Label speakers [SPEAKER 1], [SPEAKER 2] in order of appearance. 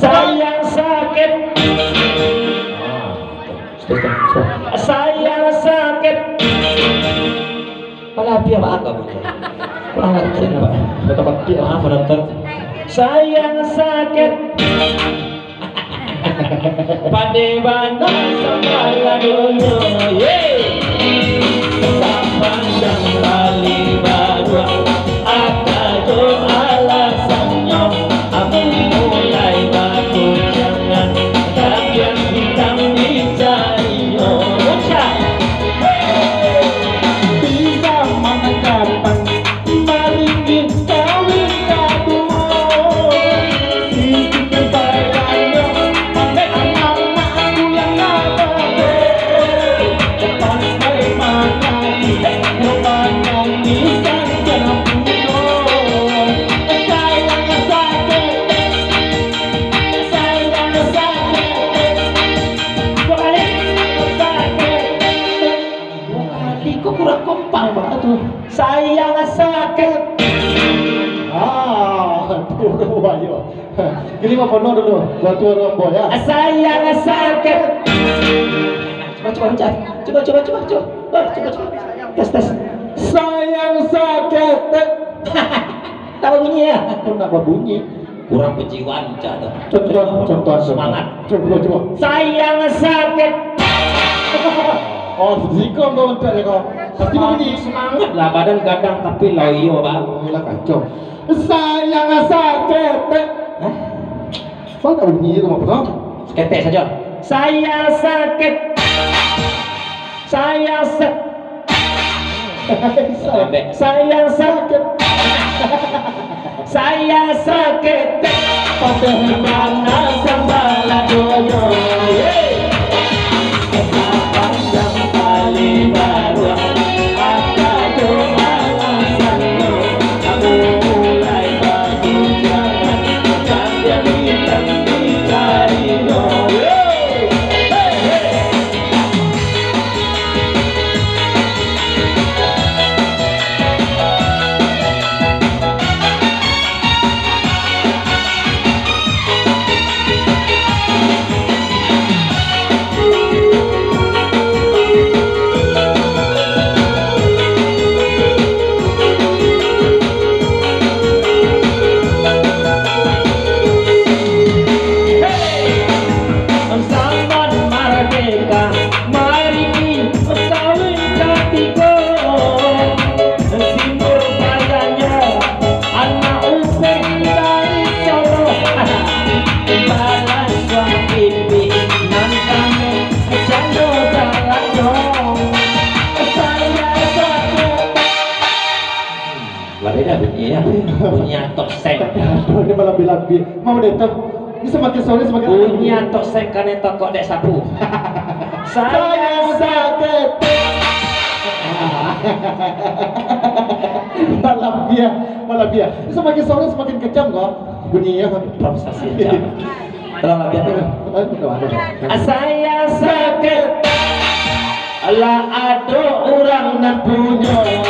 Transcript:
[SPEAKER 1] sayang sakit, sayang sakit. Malah dia apa kamu? Kurang ngerti apa? Tempat dia apa nonton? Sayang sakit. Pada mana sampai dulu, sepanjang kali baru ada doa alasannya. Aku mulai baku jangan bagian hitam dicari. Bisa mana kapan maling kawin kadu. Sayang sakit.
[SPEAKER 2] Ayo. Ini mau penuh dulu. Buat rombo ya.
[SPEAKER 1] Sayang sakit. Coba. Tes. Sayang sakit. Tahu bunyi ya?
[SPEAKER 2] Kenapa bunyi?
[SPEAKER 1] Kurang kejiwaan cara.
[SPEAKER 2] Contoh
[SPEAKER 1] semangat.
[SPEAKER 2] Coba.
[SPEAKER 1] Sayang sakit.
[SPEAKER 2] Oh, zikom kau bentar ya kau. Pasti bunyi.
[SPEAKER 1] Semangat lah, badan gadang tapi loyo bang.
[SPEAKER 2] Lah kacau. Sayang sakit. Hah? Kau tak bunyi itu apa kau?
[SPEAKER 1] Ketek saja. Sayang sakit. Sayang sakit. Sayang sakit. Sayang sakit. Pada mana sambala doyo. Sepanjang kali baru ada doa alasannya. Aku mulai baku jangan bagian hitam dicari. Bunyi tosek.
[SPEAKER 2] Dia malah bilang mau deh ini semakin sore semakin
[SPEAKER 1] bunyi tosek kan itu kok dek sapu. Sayang sakit.
[SPEAKER 2] Malah dia. Ini semakin sore semakin kejam kok bunyinya.
[SPEAKER 1] Prosesi jam. Tolong biar sayang sakit. Lah ada orang nak punya.